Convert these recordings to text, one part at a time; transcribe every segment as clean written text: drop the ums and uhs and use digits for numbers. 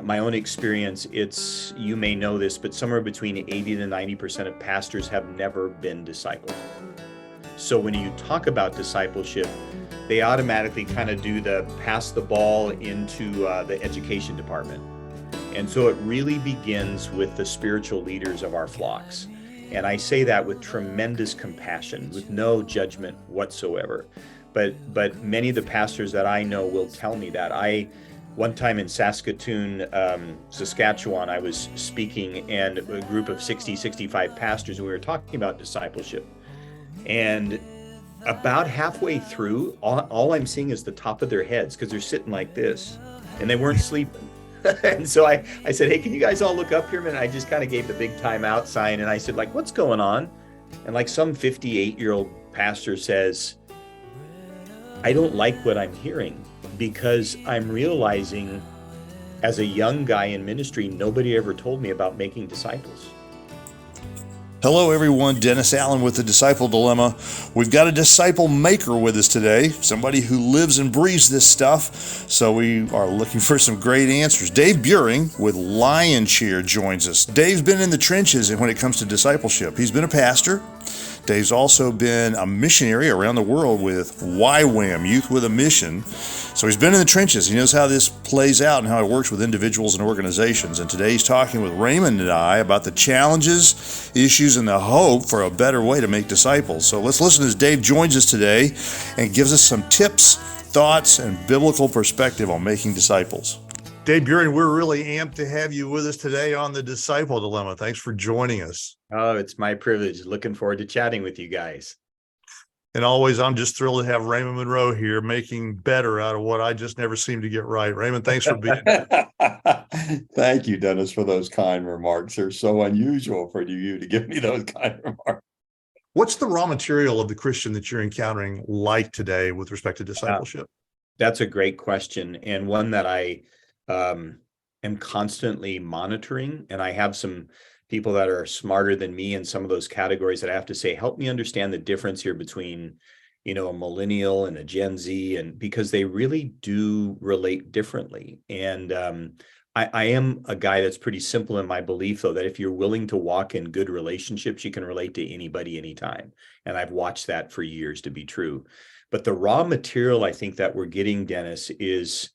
my own experience, you may know this, but somewhere between 80 to 90% of pastors have never been discipled. So when you talk about discipleship, they automatically kind of do the pass the ball into the education department. And so it really begins with the spiritual leaders of our flocks. And I say that with tremendous compassion, with no judgment whatsoever. But many of the pastors that I know will tell me that. One time in Saskatoon, Saskatchewan, I was speaking, and a group of 60, 65 pastors, and we were talking about discipleship. And about halfway through, all I'm seeing is the top of their heads, because they're sitting like this, and they weren't sleeping. And so I said, hey, can you guys all look up here a minute? I just kind of gave the big time out sign, and I said, like, what's going on? And like some 58-year-old pastor says, I don't like what I'm hearing, because I'm realizing as a young guy in ministry, nobody ever told me about making disciples. Hello, everyone. Dennis Allen with the Disciple Dilemma. We've got a disciple maker with us today, somebody who lives and breathes this stuff. So we are looking for some great answers. Dave Buehring with Lionshare joins us. Dave's been in the trenches when it comes to discipleship. He's been a pastor. Dave's also been a missionary around the world with YWAM, Youth with a Mission. So he's been in the trenches. He knows how this plays out and how it works with individuals and organizations. And today he's talking with Raymond and I about the challenges, issues, and the hope for a better way to make disciples. So let's listen as Dave joins us today and gives us some tips, thoughts, and biblical perspective on making disciples. Dave Buehring, we're really amped to have you with us today on the Disciple Dilemma. Thanks for joining us. Oh, it's my privilege. Looking forward to chatting with you guys. And always, I'm just thrilled to have Raymond Monroe here, making better out of what I just never seem to get right. Raymond, thanks for being here. Thank you, Dennis, for those kind remarks. They're so unusual for you to give me those kind remarks. What's the raw material of the Christian that you're encountering like today with respect to discipleship? That's a great question, and one that I am constantly monitoring. And I have some people that are smarter than me in some of those categories that I have to say, help me understand the difference here between, a millennial and a Gen Z, and because they really do relate differently. And I am a guy that's pretty simple in my belief, though, that if you're willing to walk in good relationships, you can relate to anybody, anytime. And I've watched that for years to be true. But the raw material I think that we're getting, Dennis, is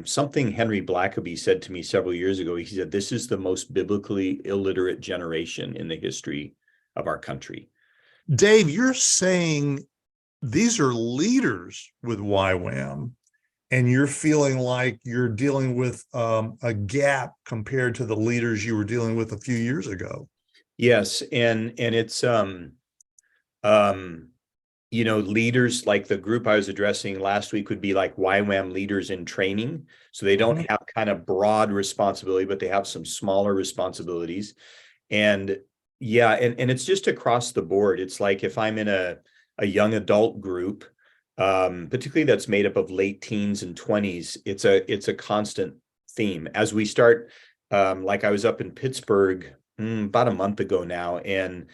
something Henry Blackaby said to me several years ago. He said, this is the most biblically illiterate generation in the history of our country. Dave, you're saying these are leaders with YWAM, and you're feeling like you're dealing with a gap compared to the leaders you were dealing with a few years ago. Yes, and it's leaders like the group I was addressing last week would be like YWAM leaders in training. So they don't have kind of broad responsibility, but they have some smaller responsibilities. And yeah, and it's just across the board. It's like if I'm in a young adult group, particularly that's made up of late teens and 20s, it's a constant theme. As we start, like I was up in Pittsburgh about a month ago now, and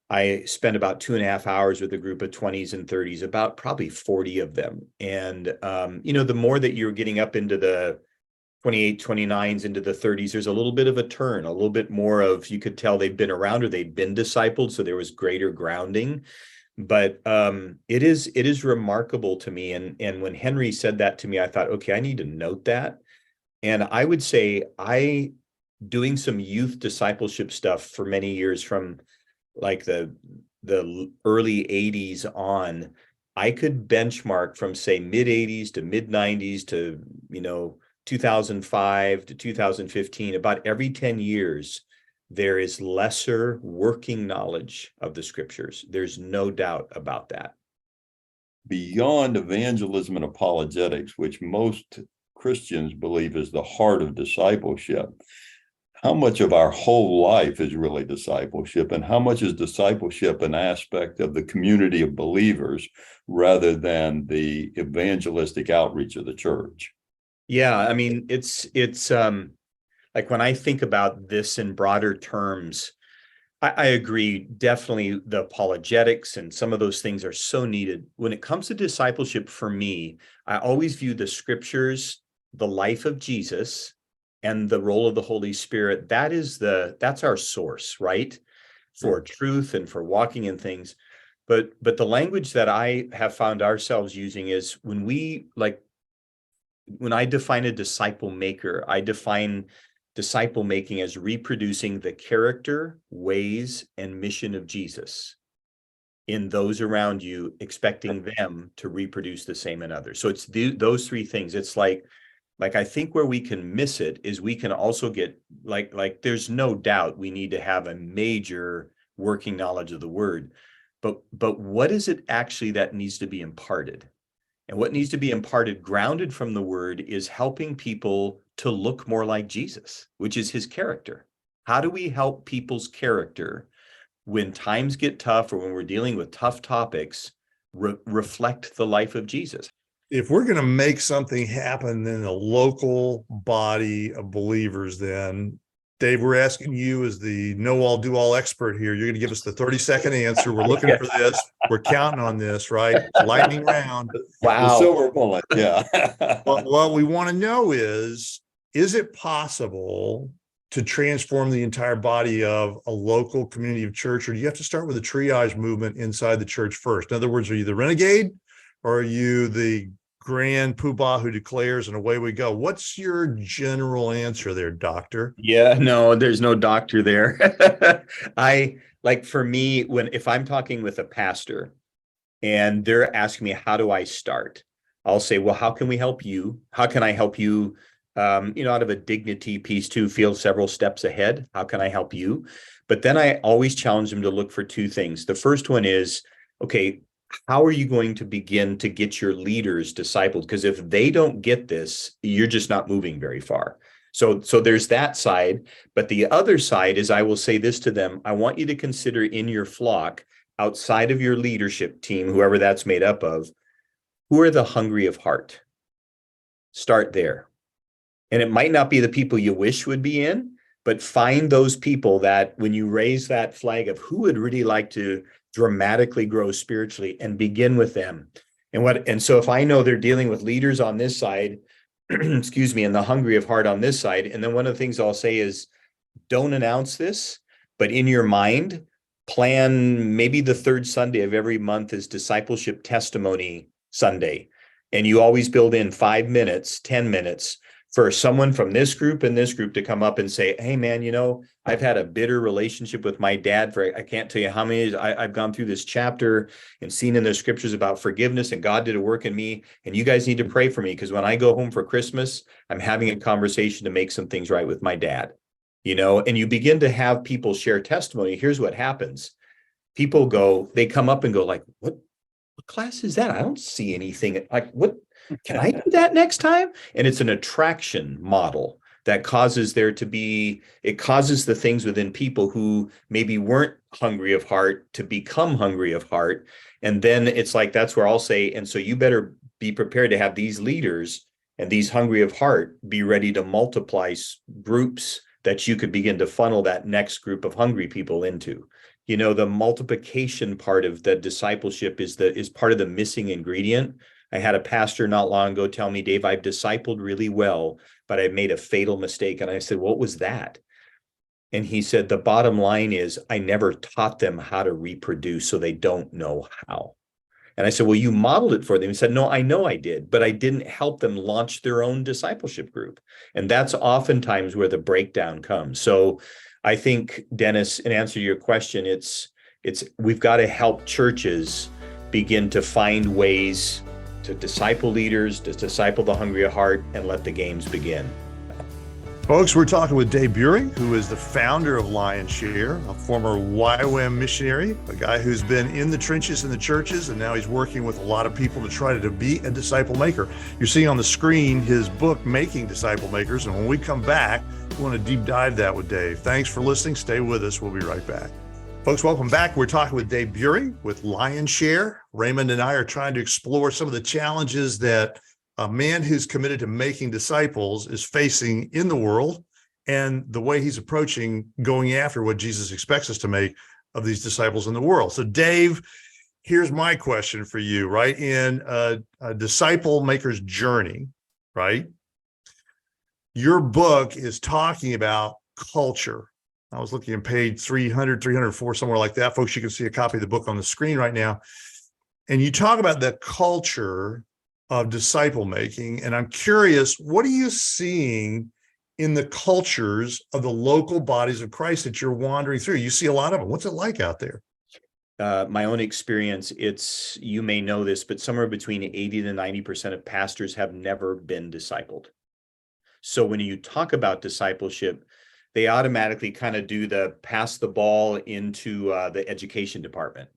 I spent about 2.5 hours with a group of 20s and 30s, about probably 40 of them. And, the more that you're getting up into the 28, 29s, into the 30s, there's a little bit of a turn, a little bit more of, you could tell they've been around or they've been discipled. So there was greater grounding. But it is remarkable to me. And when Henry said that to me, I thought, okay, I need to note that. And I would say doing some youth discipleship stuff for many years, from like the early 80s on, I could benchmark from say mid 80s to mid 90s to 2005 to 2015. About every 10 years there is lesser working knowledge of the scriptures. There's no doubt about that. Beyond evangelism and apologetics, which most Christians believe is the heart of discipleship, how much of our whole life is really discipleship, and how much is discipleship an aspect of the community of believers rather than the evangelistic outreach of the church? Yeah, I mean, it's like when I think about this in broader terms, I agree. Definitely the apologetics and some of those things are so needed. When it comes to discipleship, for me, I always view the scriptures, the life of Jesus, and the role of the Holy Spirit, that's our source, right? For truth and for walking in things. But the language that I have found ourselves using is when I define a disciple maker, I define disciple making as reproducing the character, ways, and mission of Jesus in those around you, expecting them to reproduce the same in others. So it's those three things. It's like I think where we can miss it is we can also get like there's no doubt we need to have a major working knowledge of the word, but what is it actually that needs to be imparted? And what needs to be imparted, grounded from the word, is helping people to look more like Jesus, which is his character. How do we help people's character when times get tough or when we're dealing with tough topics, reflect the life of Jesus? If we're going to make something happen in a local body of believers, then Dave, we're asking you as the know-all, do-all expert here. You're going to give us the 30-second answer. We're looking for this. We're counting on this, right? Lightning round. The silver bullet. Yeah. What we want to know is it possible to transform the entire body of a local community of church, or do you have to start with a triage movement inside the church first? In other words, are you the renegade, or are you the grand poobah who declares and away we go? What's your general answer there, doctor? Yeah, no, there's no doctor there. For me, if I'm talking with a pastor and they're asking me, how do I start? I'll say, well, how can we help you? How can I help you? Out of a dignity piece to feel several steps ahead. How can I help you? But then I always challenge them to look for two things. The first one is, okay, how are you going to begin to get your leaders discipled? Because if they don't get this, you're just not moving very far. So there's that side. But the other side is, I will say this to them: I want you to consider in your flock, outside of your leadership team, whoever that's made up of, who are the hungry of heart? Start there. And it might not be the people you wish would be in, but find those people that when you raise that flag of who would really like to dramatically grow spiritually, and begin with them. And so if I know they're dealing with leaders on this side, excuse me, and the hungry of heart on this side, and then one of the things I'll say is, don't announce this, but in your mind, plan maybe the third Sunday of every month is Discipleship Testimony Sunday. And you always build in 5 minutes, 10 minutes for someone from this group and this group to come up and say, hey man, I've had a bitter relationship with my dad for, I can't tell you how many, I've gone through this chapter and seen in the scriptures about forgiveness, and God did a work in me, and you guys need to pray for me, because when I go home for Christmas, I'm having a conversation to make some things right with my dad, and you begin to have people share testimony. Here's what happens. They come up and go like, what class is that? I don't see anything. Like, what? Can I do that next time? And it's an attraction model that causes it causes the things within people who maybe weren't hungry of heart to become hungry of heart. And then it's like, that's where I'll say, and so you better be prepared to have these leaders and these hungry of heart be ready to multiply groups that you could begin to funnel that next group of hungry people into. The multiplication part of the discipleship is part of the missing ingredient. I had a pastor not long ago tell me, Dave, I've discipled really well, but I made a fatal mistake. And I said, what was that? And he said, the bottom line is, I never taught them how to reproduce, so they don't know how. And I said, well, you modeled it for them. He said, no, I know I did, but I didn't help them launch their own discipleship group. And that's oftentimes where the breakdown comes. So I think, Dennis, in answer to your question, we've got to help churches begin to find ways to disciple leaders, to disciple the hungry of heart, and let the games begin. Folks, we're talking with Dave Buehring, who is the founder of Lionshare, a former YWAM missionary, a guy who's been in the trenches in the churches, and now he's working with a lot of people to try to be a disciple maker. You're seeing on the screen his book, Making Disciple Makers, and when we come back, we want to deep dive that with Dave. Thanks for listening. Stay with us. We'll be right back. Folks, welcome back. We're talking with Dave Buehring with Lionshare. Raymond and I are trying to explore some of the challenges that a man who's committed to making disciples is facing in the world, and the way he's approaching going after what Jesus expects us to make of these disciples in the world. So Dave, here's my question for you, right? In a disciple maker's journey, right? your book is talking about culture. I was looking at page 300, 304, somewhere like that. Folks, you can see a copy of the book on the screen right now. And you talk about the culture of disciple making. And I'm curious, what are you seeing in the cultures of the local bodies of Christ that you're wandering through? You see a lot of them. What's it like out there? My own experience, you may know this, but somewhere between 80 to 90% of pastors have never been discipled. So when you talk about discipleship, they automatically kind of do the pass the ball into the education department.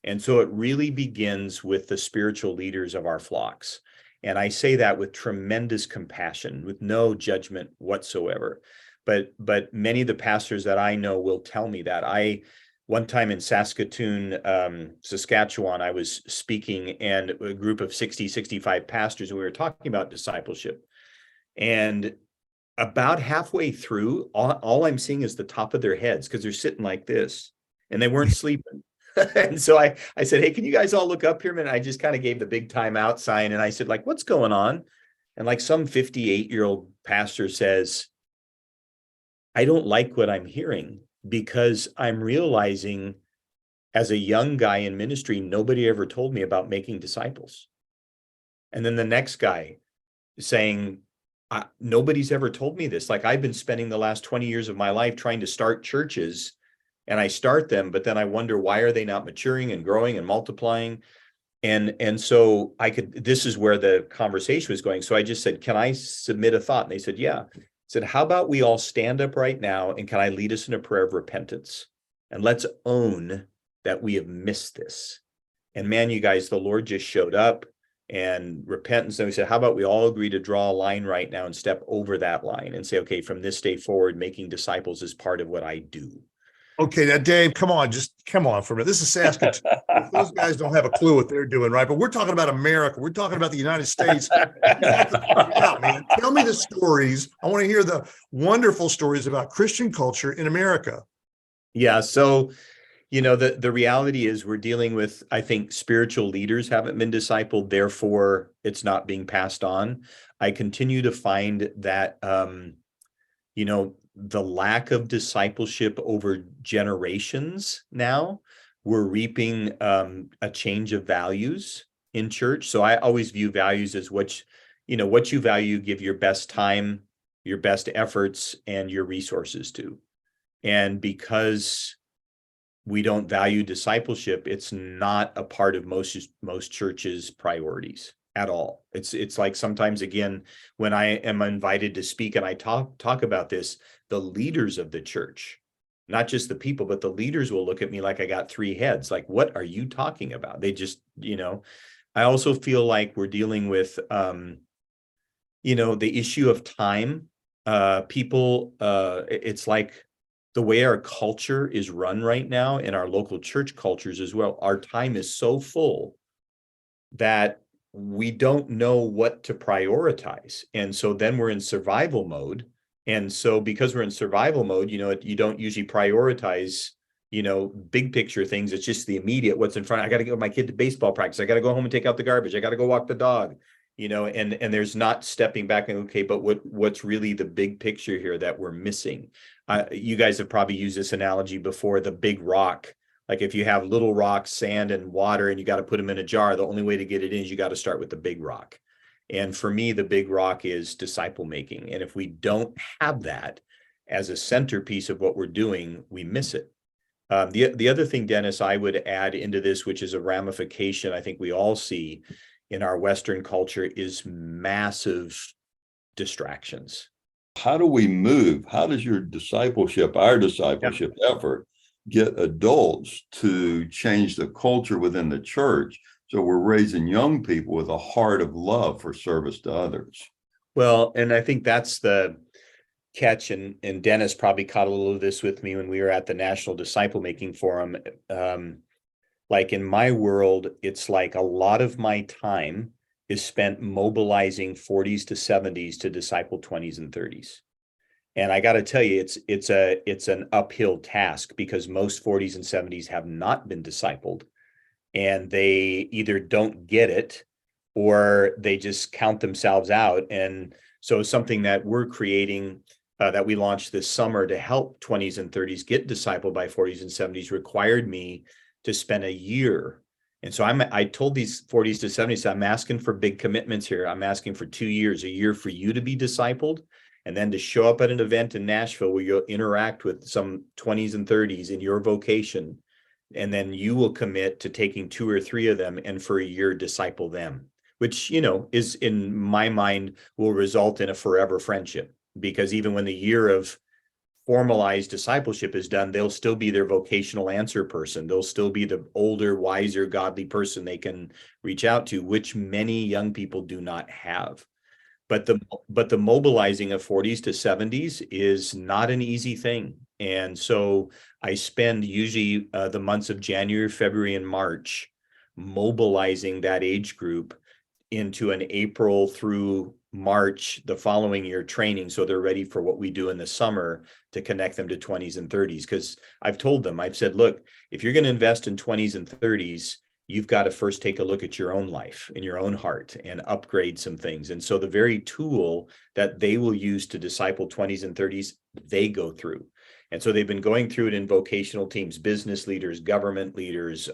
And so it really begins with the spiritual leaders of our flocks. And I say that with tremendous compassion, with no judgment whatsoever. But many of the pastors that I know will tell me that. One time in Saskatoon, Saskatchewan, I was speaking, and a group of 60, 65 pastors, and we were talking about discipleship. And about halfway through, all I'm seeing is the top of their heads, because they're sitting like this, and they weren't sleeping. And so I said, hey, can you guys all look up here a minute? I just kind of gave the big timeout sign, and I said, like, what's going on? And like some 58-year-old pastor says, I don't like what I'm hearing, because I'm realizing as a young guy in ministry, nobody ever told me about making disciples. And then the next guy saying, nobody's ever told me this. Like, I've been spending the last 20 years of my life trying to start churches, and I start them, but then I wonder, why are they not maturing and growing and multiplying? And so this is where the conversation was going. So I just said, can I submit a thought? And they said, yeah. I said, how about we all stand up right now, and can I lead us in a prayer of repentance? And let's own that we have missed this. And man, you guys, the Lord just showed up, and repentance. And we said, how about we all agree to draw a line right now and step over that line and say, okay, from this day forward, making disciples is part of what I do. Okay, now, Dave, come on for a minute. This is Saskatoon. Those guys don't have a clue what they're doing, right? But we're talking about America. We're talking about the United States. Man. Tell me the stories. I want to hear the wonderful stories about Christian culture in America. Yeah, so, the reality is we're dealing with, I think, spiritual leaders haven't been discipled, therefore it's not being passed on. I continue to find that, the lack of discipleship over generations now, we're reaping a change of values in church. So I always view values as what you value, give your best time, your best efforts, and your resources to. And because we don't value discipleship, it's not a part of most churches' priorities at all. It's like sometimes, again, when I am invited to speak and I talk about this, the leaders of the church, not just the people, but the leaders will look at me like I got three heads. Like, what are you talking about? They just, I also feel like we're dealing with, the issue of time. It's like the way our culture is run right now, and our local church cultures as well. Our time is so full that we don't know what to prioritize. And so then we're in survival mode. And so because we're in survival mode, you don't usually prioritize, big picture things. It's just the immediate, what's in front. I got to get my kid to baseball practice. I got to go home and take out the garbage. I got to go walk the dog, and there's not stepping back and, okay, but what's really the big picture here that we're missing? You guys have probably used this analogy before, the big rock. Like, if you have little rocks, sand, and water, and you got to put them in a jar, the only way to get it in is you got to start with the big rock. And for me, the big rock is disciple making. And if we don't have that as a centerpiece of what we're doing, we miss it. The other thing, Dennis, I would add into this, which is a ramification I think we all see in our Western culture, is massive distractions. How do we move? How does our discipleship effort, get adults to change the culture within the church, so we're raising young people with a heart of love for service to others? Well, and I think that's the catch, and Dennis probably caught a little of this with me when we were at the National Disciple Making Forum. Like, in my world, it's like a lot of my time is spent mobilizing 40s to 70s to disciple 20s and 30s. And I got to tell you, it's an uphill task, because most 40s and 70s have not been discipled, and they either don't get it, or they just count themselves out. And So something that we're creating that we launched this summer to help 20s and 30s get discipled by 40s and 70s required me to spend a year. And so I told these 40s to 70s, I'm asking for big commitments here. I'm asking for 2 years, a year for you to be discipled, and then to show up at an event in Nashville where you'll interact with some 20s and 30s in your vocation. And then you will commit to taking 2 or 3 of them and for a year disciple them, which, is in my mind will result in a forever friendship. Because even when the year of formalized discipleship is done, they'll still be their vocational answer person. They'll still be the older, wiser, godly person they can reach out to, which many young people do not have. But the mobilizing of 40s to 70s is not an easy thing. And so I spend usually the months of January, February, and March mobilizing that age group into an April through March the following year training, so they're ready for what we do in the summer to connect them to 20s and 30s. Because I've said, look, if you're going to invest in 20s and 30s, you've got to first take a look at your own life and your own heart and upgrade some things. And so the very tool that they will use to disciple 20s and 30s, they go through. And so they've been going through it in vocational teams, business leaders, government leaders,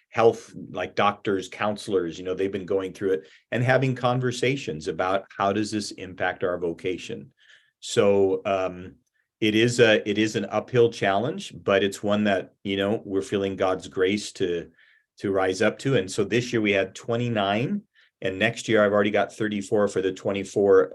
health, like doctors, counselors, they've been going through it and having conversations about how does this impact our vocation. So it is an uphill challenge, but it's one that, we're feeling God's grace to rise up to. And so this year we had 29, and next year I've already got 34 for the 24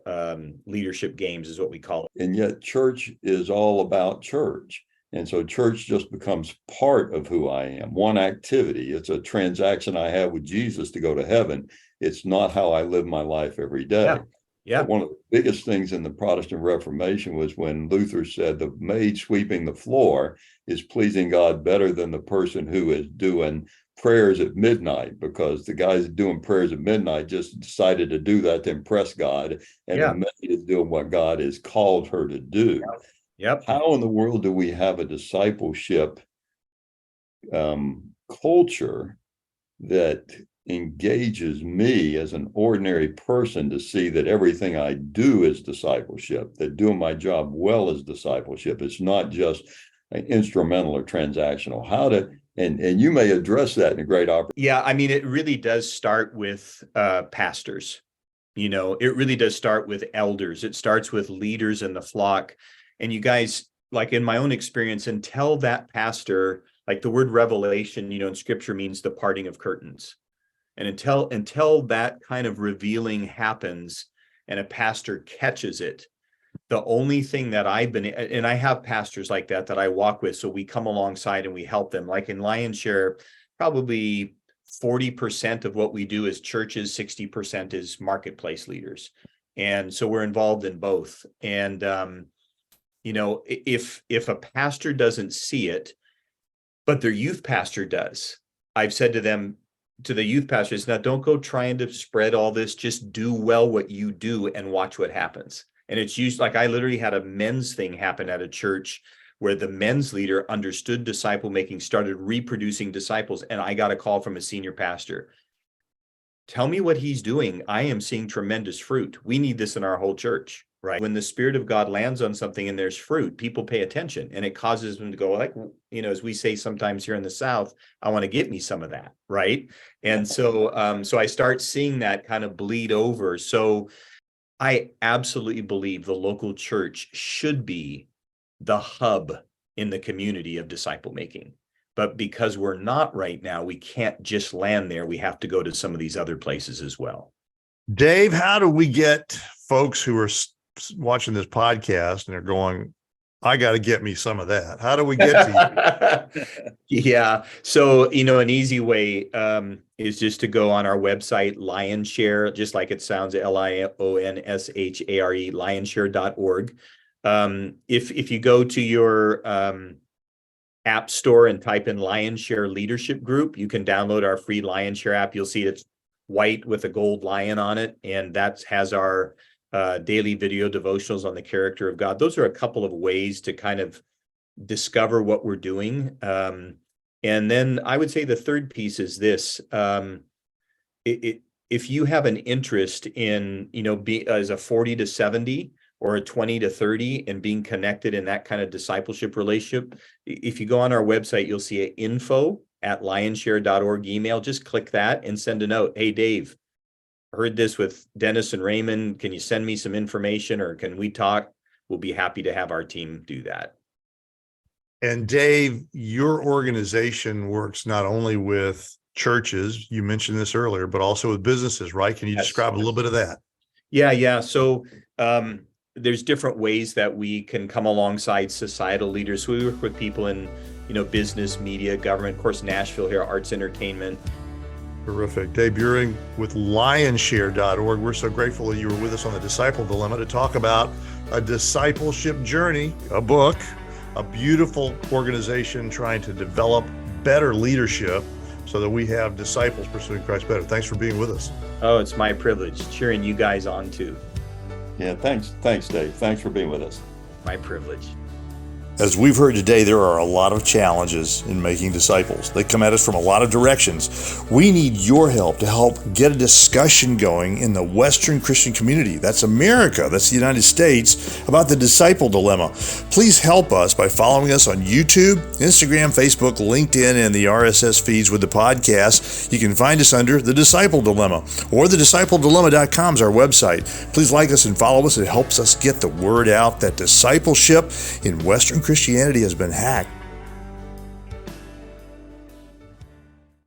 leadership games is what we call it. And yet church is all about church. And so church just becomes part of who I am, one activity. It's a transaction I have with Jesus to go to heaven. It's not how I live my life every day. Yeah. One of the biggest things in the Protestant Reformation was when Luther said the maid sweeping the floor is pleasing God better than the person who is doing prayers at midnight, because the guys doing prayers at midnight just decided to do that to impress God. And the maid is doing what God has called her to do. Yep. How in the world do we have a discipleship culture that engages me as an ordinary person to see that everything I do is discipleship, that doing my job well is discipleship? It's not just instrumental or transactional. And you may address that in a great opportunity. Yeah, I mean, it really does start with pastors. It really does start with elders. It starts with leaders in the flock. And you guys, like in my own experience, until that pastor, like the word revelation, in scripture means the parting of curtains. And until that kind of revealing happens and a pastor catches it, the only thing that and I have pastors like that I walk with, so we come alongside and we help them. Like in Lionshare, probably 40% of what we do is churches, 60% is marketplace leaders. And so we're involved in both. And if a pastor doesn't see it, but their youth pastor does, I've said to the youth pastors, now don't go trying to spread all this, just do well what you do and watch what happens. And it's usually, like I literally had a men's thing happen at a church where the men's leader understood disciple making, started reproducing disciples, and I got a call from a senior pastor. Tell me what he's doing. I am seeing tremendous fruit. We need this in our whole church, right? When the Spirit of God lands on something and there's fruit, people pay attention, and it causes them to go, like, as we say sometimes here in the South, I want to get me some of that, right? And so I start seeing that kind of bleed over. So I absolutely believe the local church should be the hub in the community of disciple making. But because we're not right now, we can't just land there. We have to go to some of these other places as well. Dave, how do we get folks who are watching this podcast and they're going, I got to get me some of that? How do we get to you? Yeah. So, an easy way is just to go on our website, Lionshare, just like it sounds, LIONSHARE, lionshare.org. If you go to your app store and type in Lionshare Leadership Group, you can download our free Lionshare app. You'll see it's white with a gold lion on it, and that has our daily video devotionals on the character of God. Those are a couple of ways to kind of discover what we're doing. And then I would say the third piece is this. if you have an interest in, be as a 40 to 70 or a 20 to 30 and being connected in that kind of discipleship relationship, if you go on our website, you'll see an info@lionshare.org email. Just click that and send a note. Hey, Dave, heard this with Dennis and Raymond. Can you send me some information, or can we talk? We'll be happy to have our team do that. And Dave, your organization works not only with churches, you mentioned this earlier, but also with businesses, right? Can you describe a little bit of that? Yeah. So there's different ways that we can come alongside societal leaders. So we work with people in, business, media, government, of course, Nashville here, arts, entertainment. Terrific. Dave Buehring with lionshare.org. We're so grateful that you were with us on the Disciple Dilemma to talk about a discipleship journey, a book, a beautiful organization trying to develop better leadership so that we have disciples pursuing Christ better. Thanks for being with us. Oh, it's my privilege. Cheering you guys on too. Yeah, thanks, Dave. Thanks for being with us. My privilege. As we've heard today, there are a lot of challenges in making disciples. They come at us from a lot of directions. We need your help to help get a discussion going in the Western Christian community. That's America, that's the United States, about the disciple dilemma. Please help us by following us on YouTube, Instagram, Facebook, LinkedIn, and the RSS feeds with the podcast. You can find us under The Disciple Dilemma, or thediscipledilemma.com is our website. Please like us and follow us. It helps us get the word out that discipleship in Western Christianity has been hacked